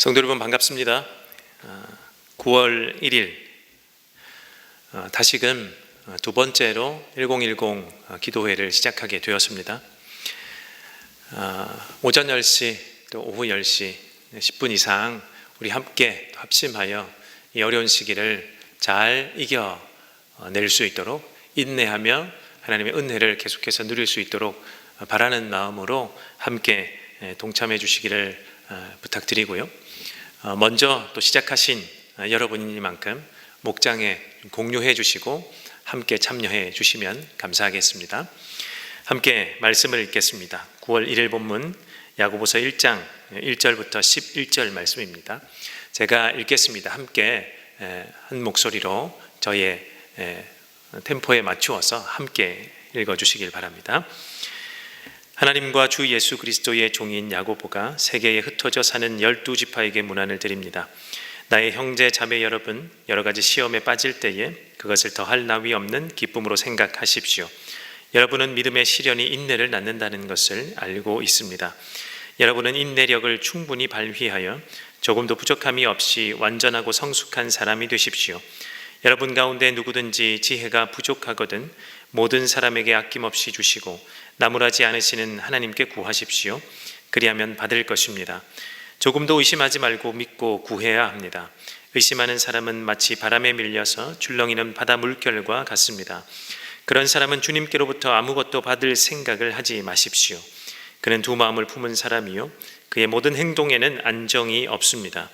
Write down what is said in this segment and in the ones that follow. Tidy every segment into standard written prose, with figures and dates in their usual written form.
성도 여러분 반갑습니다. 9월 1일 다시금 두 번째로 1010 기도회를 시작하게 되었습니다. 오전 10시 또 오후 10시 10분 이상 우리 함께 합심하여 이 어려운 시기를 잘 이겨낼 수 있도록 인내하며 하나님의 은혜를 계속해서 누릴 수 있도록 바라는 마음으로 함께 동참해 주시기를 부탁드리고요. 먼저 또 시작하신 여러분이니만큼 목장에 공유해 주시고 함께 참여해 주시면 감사하겠습니다. 함께 말씀을 읽겠습니다. 9월 1일 본문 야고보서 1장 1절부터 11절 말씀입니다. 제가 읽겠습니다. 함께 한 목소리로 저의 템포에 맞추어서 함께 읽어주시길 바랍니다. 하나님과 주 예수 그리스도의 종인 야고보가 세계에 흩어져 사는 12지파에게 문안을 드립니다. 나의 형제 자매 여러분, 여러 가지 시험에 빠질 때에 그것을 더할 나위 없는 기쁨으로 생각하십시오. 여러분은 믿음의 시련이 인내를 낳는다는 것을 알고 있습니다. 여러분은 인내력을 충분히 발휘하여 조금도 부족함이 없이 완전하고 성숙한 사람이 되십시오. 여러분 가운데 누구든지 지혜가 부족하거든 모든 사람에게 아낌없이 주시고 나무라지 않으시는 하나님께 구하십시오. 그리하면 받을 것입니다. 조금도 의심하지 말고 믿고 구해야 합니다. 의심하는 사람은 마치 바람에 밀려서 줄렁이는 바다 물결과 같습니다. 그런 사람은 주님께로부터 아무것도 받을 생각을 하지 마십시오. 그는 두 마음을 품은 사람이요 그의 모든 행동에는 안정이 없습니다.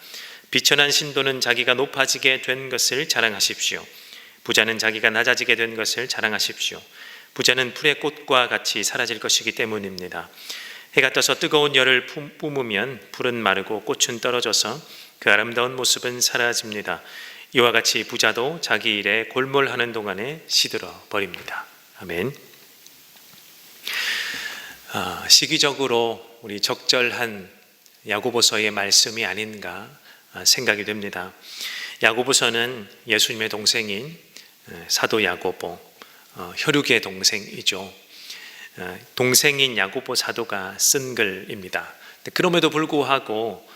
비천한 신도는 자기가 높아지게 된 것을 자랑하십시오. 부자는 자기가 낮아지게 된 것을 자랑하십시오. 부자는 풀의 꽃과 같이 사라질 것이기 때문입니다. 해가 떠서 뜨거운 열을 뿜으면 풀은 마르고 꽃은 떨어져서 그 아름다운 모습은 사라집니다. 이와 같이 부자도 자기 일에 골몰하는 동안에 시들어 버립니다. 아멘. 시기적으로 우리 적절한 야고보서의 말씀이 아닌가 생각이 됩니다. 야고보서는 예수님의 동생인 사도 야고보, 혈육의 동생이죠. 동생인 야고보 사도가 쓴 글입니다. 그럼에도 불구하고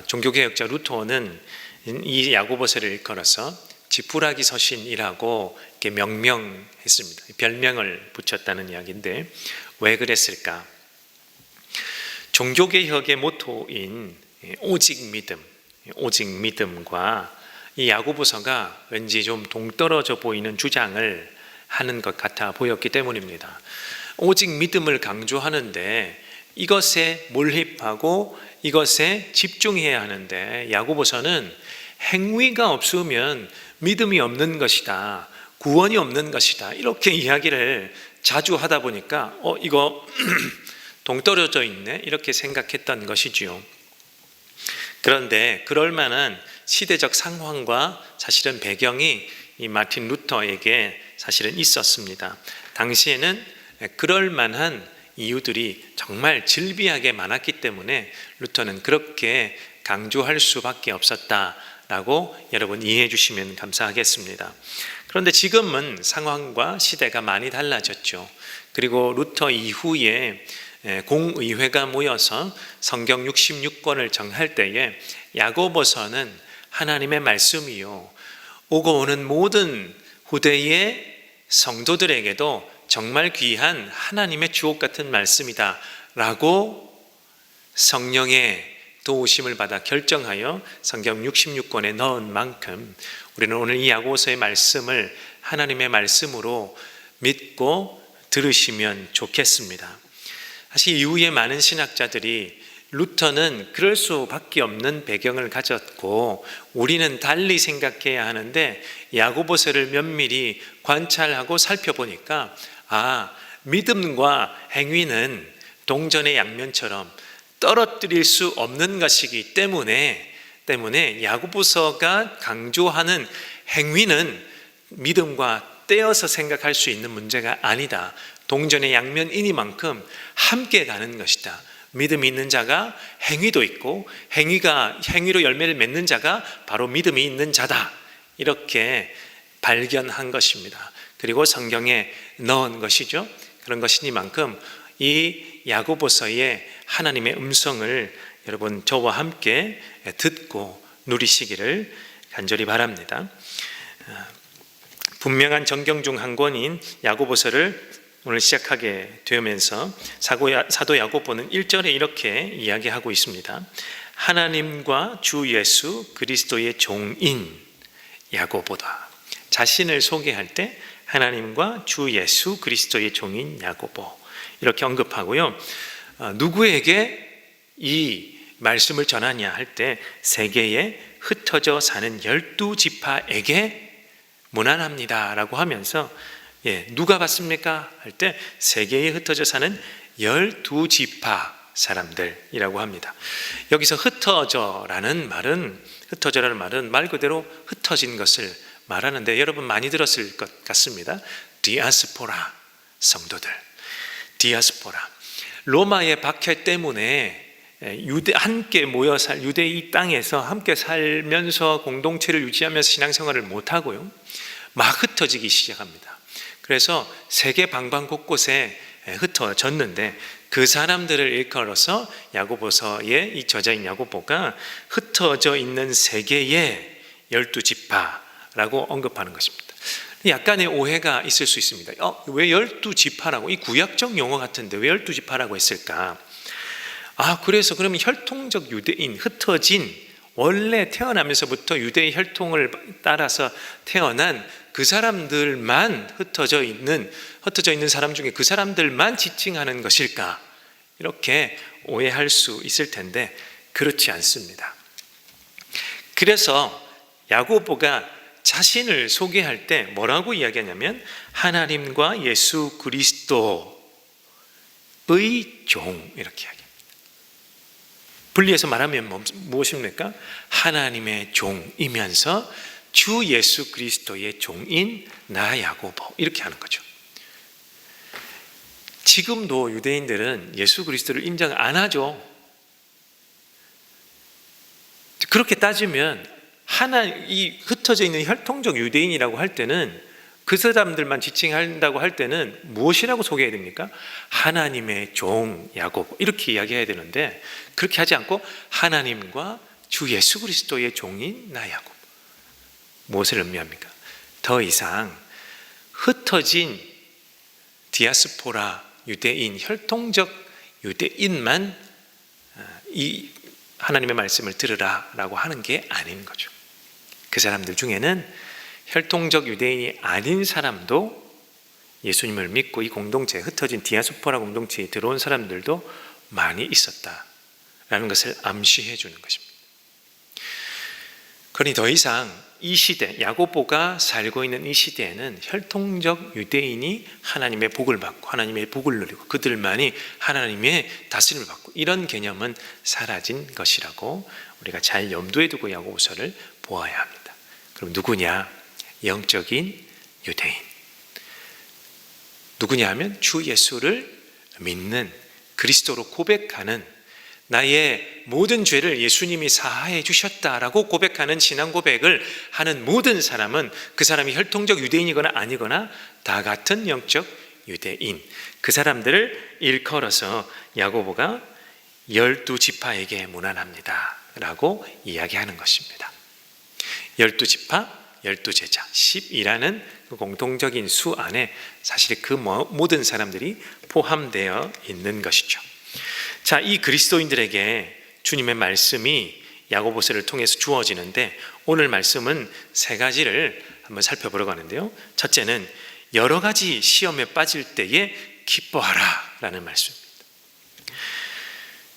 종교개혁자 루터는 이 야고보서를 일컬어서 지푸라기 서신이라고 이렇게 명명했습니다. 별명을 붙였다는 이야기인데 왜 그랬을까? 종교개혁의 모토인 오직 믿음과 이 야고보서가 왠지 좀 동떨어져 보이는 주장을 하는 것 같아 보였기 때문입니다. 오직 믿음을 강조하는데 이것에 몰입하고 이것에 집중해야 하는데 야고보서는 행위가 없으면 믿음이 없는 것이다, 구원이 없는 것이다, 이렇게 이야기를 자주 하다 보니까 이거 동떨어져 있네 이렇게 생각했던 것이지요. 그런데 그럴 만한 시대적 상황과 사실은 배경이 이 마틴 루터에게 사실은 있었습니다. 당시에는 그럴 만한 이유들이 정말 질비하게 많았기 때문에 루터는 그렇게 강조할 수밖에 없었다라고 여러분 이해해 주시면 감사하겠습니다. 그런데 지금은 상황과 시대가 많이 달라졌죠. 그리고 루터 이후에 공의회가 모여서 성경 66권을 정할 때에 야고보서는 하나님의 말씀이요 오고 오는 모든 후대의 성도들에게도 정말 귀한 하나님의 주옥 같은 말씀이다 라고 성령의 도우심을 받아 결정하여 성경 66권에 넣은 만큼 우리는 오늘 이 야고보서의 말씀을 하나님의 말씀으로 믿고 들으시면 좋겠습니다. 사실 이후에 많은 신학자들이 루터는 그럴 수밖에 없는 배경을 가졌고 우리는 달리 생각해야 하는데 야고보서를 면밀히 관찰하고 살펴보니까 믿음과 행위는 동전의 양면처럼 떨어뜨릴 수 없는 것이기 때문에 야고보서가 강조하는 행위는 믿음과 떼어서 생각할 수 있는 문제가 아니다. 동전의 양면이니만큼 함께 가는 것이다. 믿음이 있는 자가 행위도 있고 행위로 열매를 맺는 자가 바로 믿음이 있는 자다. 이렇게 발견한 것입니다. 그리고 성경에 넣은 것이죠. 그런 것이니만큼 이 야고보서의 하나님의 음성을 여러분 저와 함께 듣고 누리시기를 간절히 바랍니다. 분명한 정경 중 한 권인 야고보서를 오늘 시작하게 되면서 사도 야고보는 1절에 이렇게 이야기하고 있습니다. 하나님과 주 예수 그리스도의 종인 야고보다. 자신을 소개할 때 하나님과 주 예수 그리스도의 종인 야고보 이렇게 언급하고요. 누구에게 이 말씀을 전하냐 할 때 세계에 흩어져 사는 12지파에게 문안합니다 라고 하면서 누가 받습니까? 할 때 세계에 흩어져 사는 12지파 사람들이라고 합니다. 여기서 흩어져라는 말은 말 그대로 흩어진 것을 말하는데 여러분 많이 들었을 것 같습니다. 디아스포라 성도들, 디아스포라. 로마의 박해 때문에 함께 모여 살 유대의 땅에서 함께 살면서 공동체를 유지하면서 신앙생활을 못하고요, 막 흩어지기 시작합니다. 그래서 세계 방방곳곳에 흩어졌는데 그 사람들을 일컬어서 야고보서의 이 저자인 야고보가 흩어져 있는 세계의 12지파라고 언급하는 것입니다. 약간의 오해가 있을 수 있습니다. 왜 12지파라고? 이 구약적 용어 같은데 왜 12지파라고 했을까? 그래서 그러면 혈통적 유대인, 흩어진, 원래 태어나면서부터 유대의 혈통을 따라서 태어난 그 사람들만 흩어져 있는 사람 중에 그 사람들만 지칭하는 것일까? 이렇게 오해할 수 있을 텐데 그렇지 않습니다. 그래서 야고보가 자신을 소개할 때 뭐라고 이야기하냐면 하나님과 예수 그리스도의 종 이렇게 이야기합니다. 분리해서 말하면 무엇입니까? 하나님의 종이면서 주 예수 그리스도의 종인 나 야고보 이렇게 하는 거죠. 지금도 유대인들은 예수 그리스도를 인정 안 하죠. 그렇게 따지면 이 흩어져 있는 혈통적 유대인이라고 할 때는 그 사람들만 지칭한다고 할 때는 무엇이라고 소개해야 됩니까? 하나님의 종 야고보 이렇게 이야기해야 되는데 그렇게 하지 않고 하나님과 주 예수 그리스도의 종인 나 야고보. 무엇을 의미합니까? 더 이상 흩어진 디아스포라 유대인, 혈통적 유대인만 이 하나님의 말씀을 들으라 라고 하는 게 아닌 거죠. 그 사람들 중에는 혈통적 유대인이 아닌 사람도 예수님을 믿고 이 공동체에 흩어진 디아스포라 공동체에 들어온 사람들도 많이 있었다라는 것을 암시해 주는 것입니다. 그러니 더 이상 이 시대, 야고보가 살고 있는 이 시대에는 혈통적 유대인이 하나님의 복을 받고 하나님의 복을 누리고 그들만이 하나님의 다스림을 받고 이런 개념은 사라진 것이라고 우리가 잘 염두에 두고 야고보서를 보아야 합니다. 그럼 누구냐? 영적인 유대인. 누구냐 하면 주 예수를 믿는, 그리스도로 고백하는, 나의 모든 죄를 예수님이 사하해 주셨다라고 고백하는 신앙 고백을 하는 모든 사람은 그 사람이 혈통적 유대인이거나 아니거나 다 같은 영적 유대인, 그 사람들을 일컬어서 야고보가 12지파에게 문안합니다 라고 이야기하는 것입니다. 12지파 12제자 10이라는 그 공통적인 수 안에 사실 그 모든 사람들이 포함되어 있는 것이죠. 자, 이 그리스도인들에게 주님의 말씀이 야고보서를 통해서 주어지는데 오늘 말씀은 세 가지를 한번 살펴보려고 하는데요. 첫째는 여러 가지 시험에 빠질 때에 기뻐하라 라는 말씀입니다.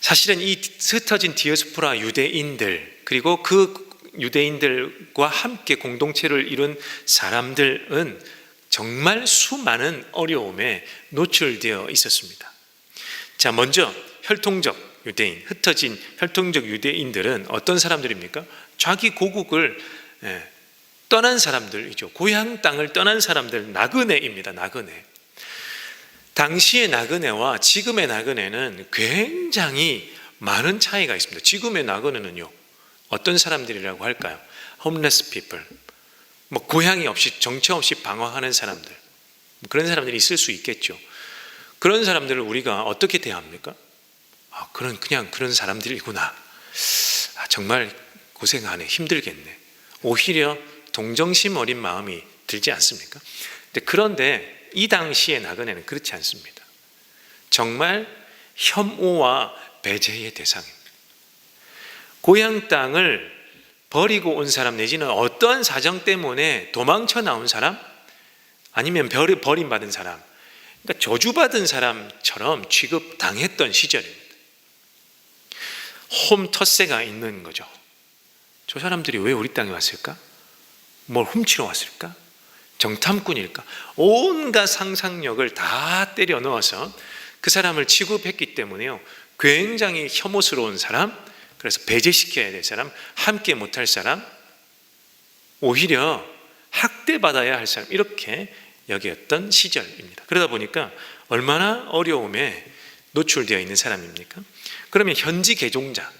사실은 이 흩어진 디아스포라 유대인들 그리고 그 유대인들과 함께 공동체를 이룬 사람들은 정말 수많은 어려움에 노출되어 있었습니다. 자, 먼저 혈통적 유대인, 흩어진 혈통적 유대인들은 어떤 사람들입니까? 자기 고국을 떠난 사람들이죠. 고향 땅을 떠난 사람들, 나그네입니다. 나그네. 당시의 나그네와 지금의 나그네는 굉장히 많은 차이가 있습니다. 지금의 나그네는요, 어떤 사람들이라고 할까요? homeless people, 고향이 없이 정처 없이 방황하는 사람들, 그런 사람들이 있을 수 있겠죠. 그런 사람들을 우리가 어떻게 대합니까? 그냥 그런 사람들이구나. 정말 고생하네, 힘들겠네. 오히려 동정심 어린 마음이 들지 않습니까? 그런데 이 당시의 나그네는 그렇지 않습니다. 정말 혐오와 배제의 대상입니다. 고향 땅을 버리고 온 사람, 내지는 어떠한 사정 때문에 도망쳐 나온 사람, 아니면 버림받은 사람, 그러니까 저주받은 사람처럼 취급당했던 시절입니다. 홈터세가 있는 거죠. 저 사람들이 왜 우리 땅에 왔을까? 뭘 훔치러 왔을까? 정탐꾼일까? 온갖 상상력을 다 때려 넣어서 그 사람을 취급했기 때문에요, 굉장히 혐오스러운 사람, 그래서 배제시켜야 될 사람, 함께 못할 사람, 오히려 학대받아야 할 사람, 이렇게 여겼던 시절입니다. 그러다 보니까 얼마나 어려움에 노출되어 있는 사람입니까? 그러면 현지 개종자,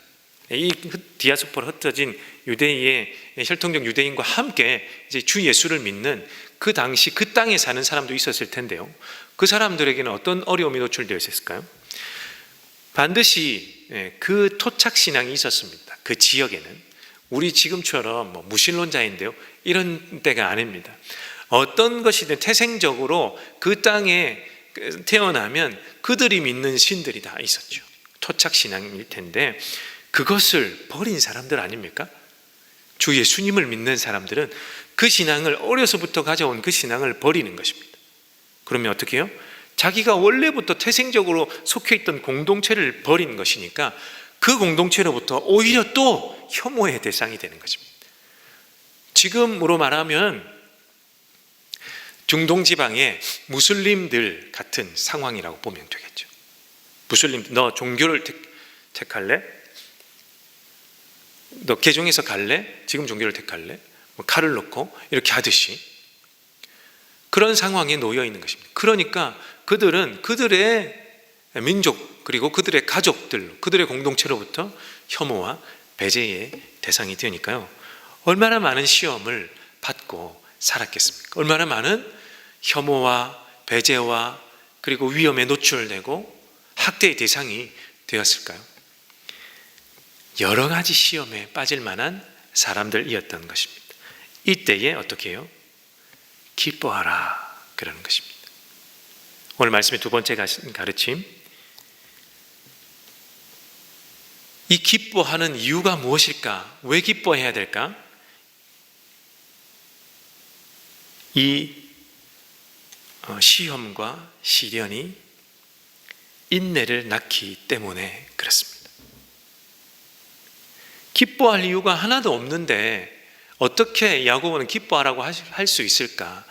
이 디아스포라 흩어진 유대인의 혈통적 유대인과 함께 이제 주 예수를 믿는 그 당시 그 땅에 사는 사람도 있었을 텐데요, 그 사람들에게는 어떤 어려움이 노출되어 있었을까요? 반드시 그 토착 신앙이 있었습니다. 그 지역에는 우리 지금처럼 무신론자인데요, 이런 때가 아닙니다. 어떤 것이든 태생적으로 그 땅에 태어나면 그들이 믿는 신들이 다 있었죠. 토착 신앙일 텐데 그것을 버린 사람들 아닙니까? 주 예수님을 믿는 사람들은 그 신앙을, 어려서부터 가져온 그 신앙을 버리는 것입니다. 그러면 어떻게 해요? 자기가 원래부터 태생적으로 속해 있던 공동체를 버린 것이니까 그 공동체로부터 오히려 또 혐오의 대상이 되는 것입니다. 지금으로 말하면 중동 지방의 무슬림들 같은 상황이라고 보면 되겠죠. 무슬림, 너 종교를 택할래? 너 개종해서 갈래? 지금 종교를 택할래? 칼을 놓고 이렇게 하듯이 그런 상황에 놓여 있는 것입니다. 그러니까 그들은 그들의 민족, 그리고 그들의 가족들, 그들의 공동체로부터 혐오와 배제의 대상이 되니까요, 얼마나 많은 시험을 받고 살았겠습니까? 얼마나 많은 혐오와 배제와 그리고 위험에 노출되고 학대의 대상이 되었을까요? 여러 가지 시험에 빠질 만한 사람들이었던 것입니다. 이때에 어떻게 해요? 기뻐하라, 그러는 것입니다. 오늘 말씀의 두 번째 가르침, 이 기뻐하는 이유가 무엇일까? 왜 기뻐해야 될까? 이 시험과 시련이 인내를 낳기 때문에 그렇습니다. 기뻐할 이유가 하나도 없는데 어떻게 야고보는 기뻐하라고 할 수 있을까?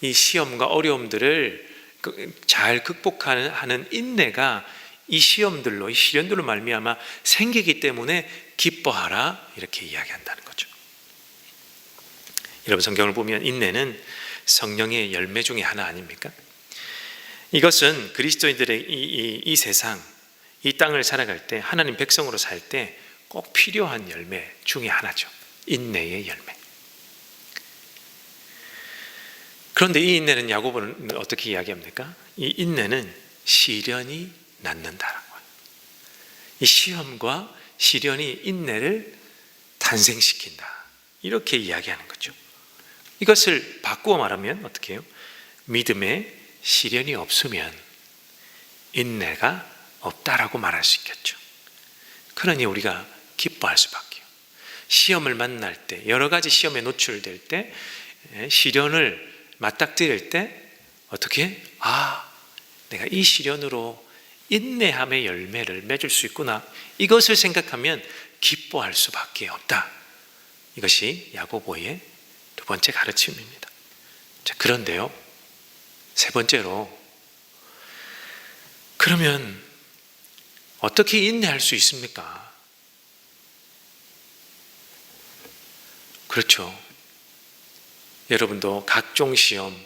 이 시험과 어려움들을 잘 극복하는 인내가 이 시험들로, 이 시련들로 말미암아 생기기 때문에 기뻐하라, 이렇게 이야기한다는 거죠. 여러분, 성경을 보면 인내는 성령의 열매 중에 하나 아닙니까? 이것은 그리스도인들의 이 세상, 이 땅을 살아갈 때, 하나님 백성으로 살 때 꼭 필요한 열매 중에 하나죠. 인내의 열매. 그런데 이 인내는 야고보는 어떻게 이야기합니까? 이 인내는 시련이 낳는다라고 해요. 이 시험과 시련이 인내를 탄생시킨다, 이렇게 이야기하는 거죠. 이것을 바꾸어 말하면 어떻게 해요? 믿음에 시련이 없으면 인내가 없다라고 말할 수 있겠죠. 그러니 우리가 기뻐할 수밖에요. 시험을 만날 때, 여러 가지 시험에 노출될 때, 시련을 맞닥뜨릴 때 어떻게? 내가 이 시련으로 인내함의 열매를 맺을 수 있구나, 이것을 생각하면 기뻐할 수밖에 없다. 이것이 야고보의 두 번째 가르침입니다. 자, 그런데요, 세 번째로, 그러면 어떻게 인내할 수 있습니까? 그렇죠. 여러분도 각종 시험,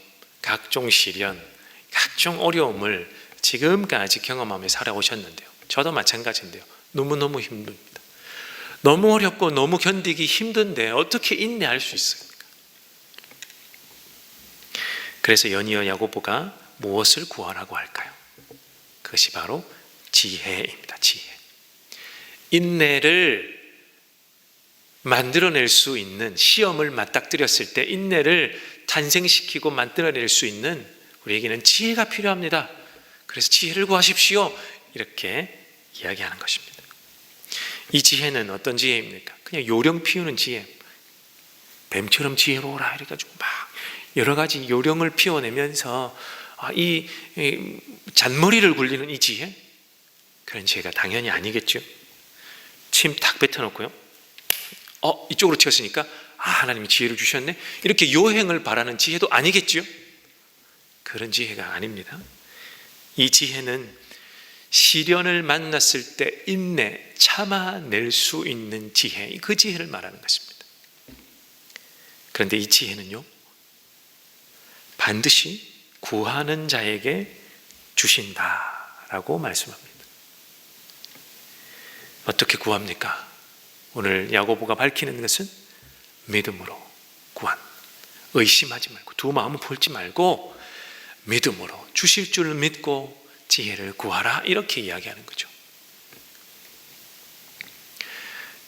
각종 시련, 각종 어려움을 지금까지 경험하며 살아오셨는데요, 저도 마찬가지인데요, 너무너무 힘듭니다. 너무 어렵고 너무 견디기 힘든데 어떻게 인내할 수 있습니까? 그래서 연이어 야고보가 무엇을 구하라고 할까요? 그것이 바로 지혜입니다. 지혜. 인내를 만들어낼 수 있는, 시험을 맞닥뜨렸을 때 인내를 탄생시키고 만들어낼 수 있는 우리에게는 지혜가 필요합니다. 그래서 지혜를 구하십시오. 이렇게 이야기하는 것입니다. 이 지혜는 어떤 지혜입니까? 그냥 요령 피우는 지혜. 뱀처럼 지혜로워라 이래가지고 막 여러 가지 요령을 피워내면서 이 잔머리를 굴리는 이 지혜, 그런 지혜가 당연히 아니겠죠. 침 탁 뱉어놓고요, 이쪽으로 튀었으니까 하나님이 지혜를 주셨네, 이렇게 요행을 바라는 지혜도 아니겠죠. 그런 지혜가 아닙니다. 이 지혜는 시련을 만났을 때 인내, 참아낼 수 있는 지혜, 그 지혜를 말하는 것입니다. 그런데 이 지혜는요, 반드시 구하는 자에게 주신다라고 말씀합니다. 어떻게 구합니까? 오늘 야고보가 밝히는 것은 믿음으로 구한, 의심하지 말고 두 마음을 폴지 말고 믿음으로 주실 줄 믿고 지혜를 구하라, 이렇게 이야기하는 거죠.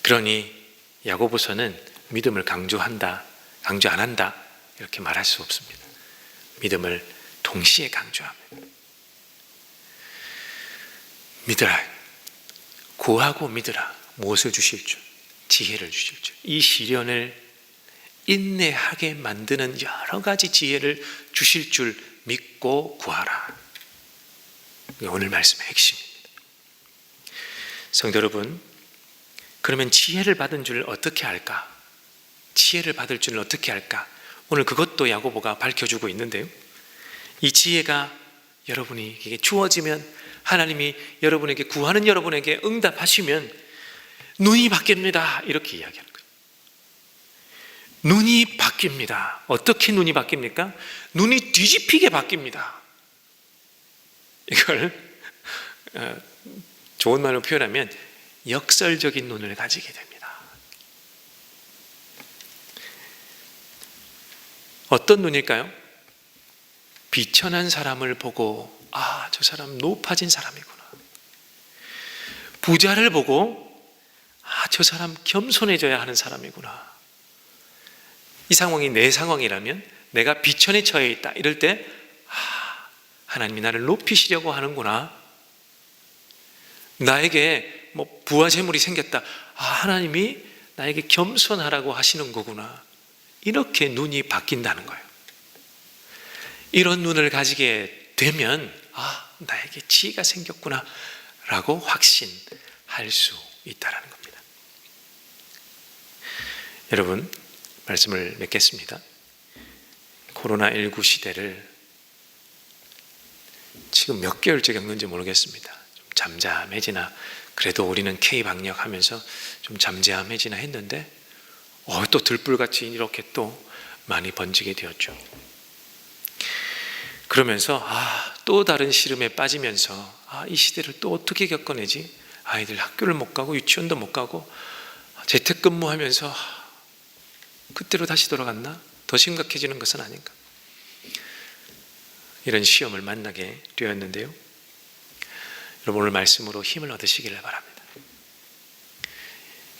그러니 야고보서는 믿음을 강조 안 한다 이렇게 말할 수 없습니다. 믿음을 동시에 강조합니다. 믿으라, 구하고 믿으라. 무엇을 주실 줄? 지혜를 주실 줄. 이 시련을 인내하게 만드는 여러 가지 지혜를 주실 줄 믿고 구하라. 이게 오늘 말씀의 핵심입니다. 성도 여러분, 그러면 지혜를 받은 줄 어떻게 알까? 지혜를 받을 줄은 어떻게 알까? 오늘 그것도 야고보가 밝혀주고 있는데요, 이 지혜가 여러분에게 주어지면, 하나님이 여러분에게 구하는 여러분에게 응답하시면 눈이 바뀝니다, 이렇게 이야기하는 거예요. 눈이 바뀝니다. 어떻게 눈이 바뀝니까? 눈이 뒤집히게 바뀝니다. 이걸 좋은 말로 표현하면 역설적인 눈을 가지게 됩니다. 어떤 눈일까요? 비천한 사람을 보고 저 사람 높아진 사람이구나. 부자를 보고 저 사람 겸손해져야 하는 사람이구나. 이 상황이 내 상황이라면, 내가 비천에 처해 있다 이럴 때 하나님이 나를 높이시려고 하는구나. 나에게 부와 재물이 생겼다, 하나님이 나에게 겸손하라고 하시는 거구나. 이렇게 눈이 바뀐다는 거예요. 이런 눈을 가지게 되면 나에게 지혜가 생겼구나 라고 확신할 수 있다는 겁니다. 여러분, 말씀을 맺겠습니다. 코로나19 시대를 지금 몇 개월째 겪는지 모르겠습니다. 좀 잠잠해지나, 그래도 우리는 K-방역 하면서 좀 잠잠해지나 했는데 또 들불같이 이렇게 또 많이 번지게 되었죠. 그러면서 또 다른 시름에 빠지면서 이 시대를 또 어떻게 겪어내지? 아이들 학교를 못 가고 유치원도 못 가고 재택근무하면서 그때로 다시 돌아갔나? 더 심각해지는 것은 아닌가? 이런 시험을 만나게 되었는데요, 여러분 오늘 말씀으로 힘을 얻으시기를 바랍니다.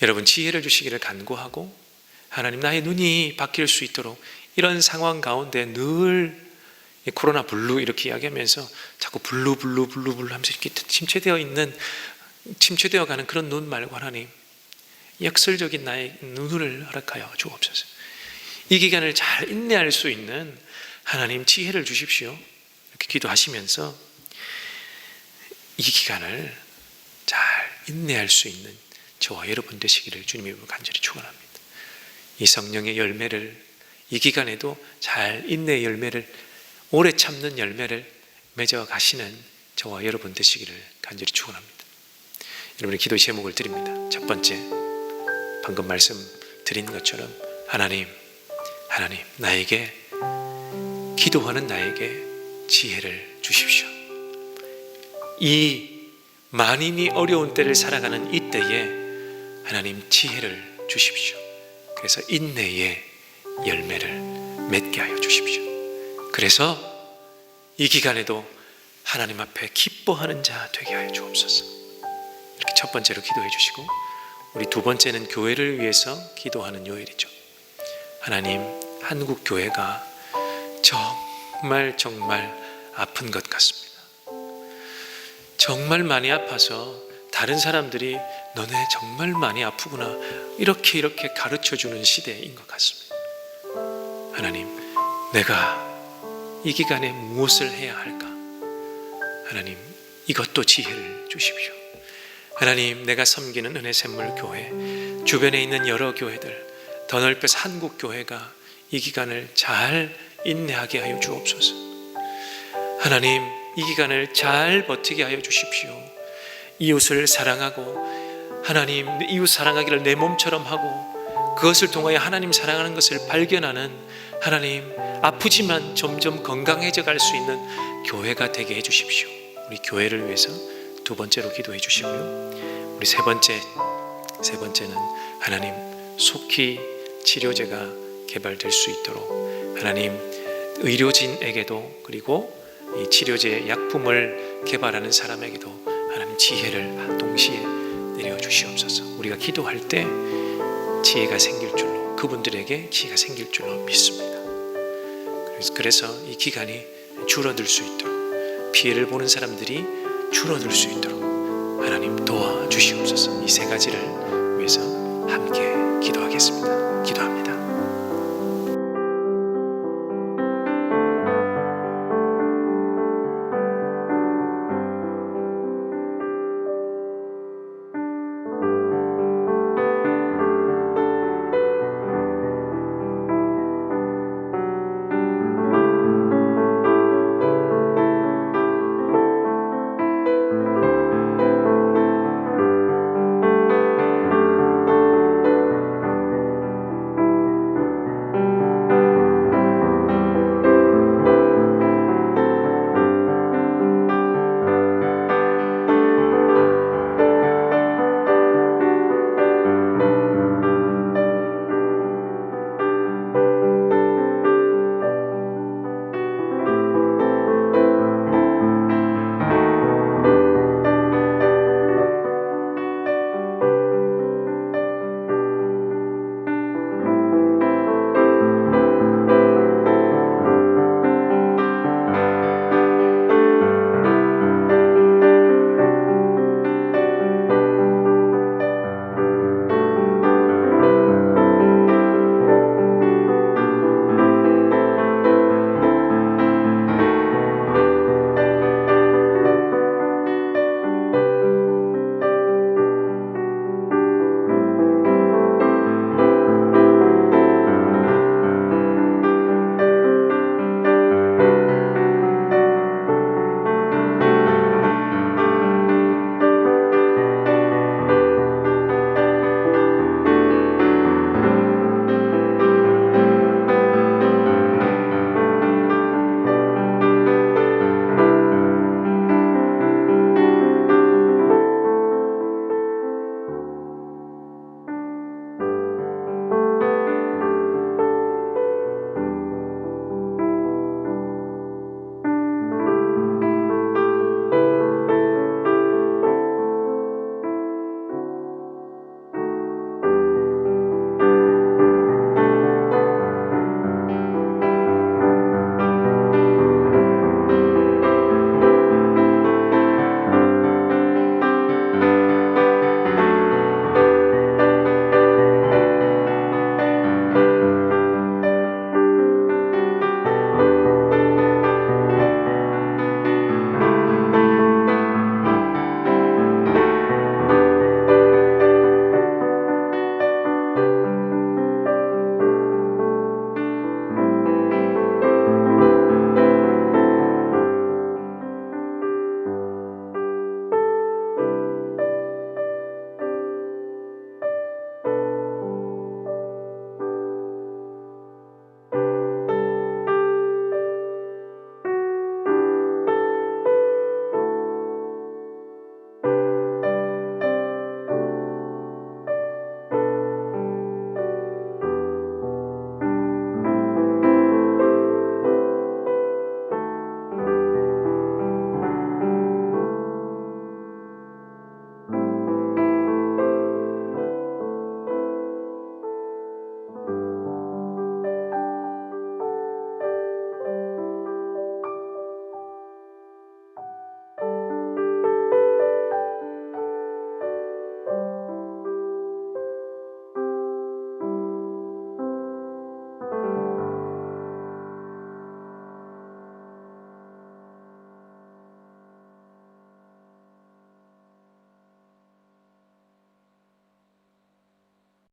여러분 지혜를 주시기를 간구하고, 하나님 나의 눈이 바뀔 수 있도록 이런 상황 가운데 늘 코로나 블루 이렇게 이야기하면서 자꾸 블루 하면서 이렇게 침체되어 가는 그런 눈 말고, 하나님 역설적인 나의 눈을 허락하여 주옵소서. 이 기간을 잘 인내할 수 있는 하나님 지혜를 주십시오. 이렇게 기도하시면서 이 기간을 잘 인내할 수 있는 저와 여러분 되시기를 주님의 이름으로 간절히 축원합니다. 이 성령의 열매를 이 기간에도 잘 인내의 열매를, 오래 참는 열매를 맺어 가시는 저와 여러분 되시기를 간절히 축원합니다. 여러분의 기도 제목을 드립니다. 첫 번째, 방금 말씀 드린 것처럼 하나님 나에게, 기도하는 나에게 지혜를 주십시오. 이 만인이 어려운 때를 살아가는 이 때에 하나님 지혜를 주십시오. 그래서 인내의 열매를 맺게 하여 주십시오. 그래서 이 기간에도 하나님 앞에 기뻐하는 자 되게 하여 주옵소서. 이렇게 첫 번째로 기도해 주시고, 우리 두 번째는 교회를 위해서 기도하는 요일이죠. 하나님, 한국 교회가 정말 아픈 것 같습니다. 정말 많이 아파서 다른 사람들이 너네 정말 많이 아프구나 이렇게 가르쳐주는 시대인 것 같습니다. 하나님, 내가 이 기간에 무엇을 해야 할까? 하나님, 이것도 지혜를 주십시오. 하나님, 내가 섬기는 은혜샘물교회 주변에 있는 여러 교회들, 더 넓혀서 한국교회가 이 기간을 잘 인내하게 하여 주옵소서. 하나님, 이 기간을 잘 버티게 하여 주십시오. 이웃을 사랑하고, 하나님, 이웃 사랑하기를 내 몸처럼 하고, 그것을 통하여 하나님 사랑하는 것을 발견하는, 하나님, 아프지만 점점 건강해져 갈 수 있는 교회가 되게 해 주십시오. 우리 교회를 위해서 두 번째로 기도해 주시고요. 우리 세 번째는 하나님, 속히 치료제가 개발될 수 있도록 하나님, 의료진에게도, 그리고 이 치료제 약품을 개발하는 사람에게도 하나님 지혜를 동시에 내려주시옵소서. 우리가 기도할 때 지혜가 생길 줄로, 그분들에게 지혜가 생길 줄로 믿습니다. 그래서 이 기간이 줄어들 수 있도록, 피해를 보는 사람들이 줄어들 수 있도록 하나님 도와주시옵소서. 이 세 가지를 위해서 함께 기도하겠습니다. 기도합니다.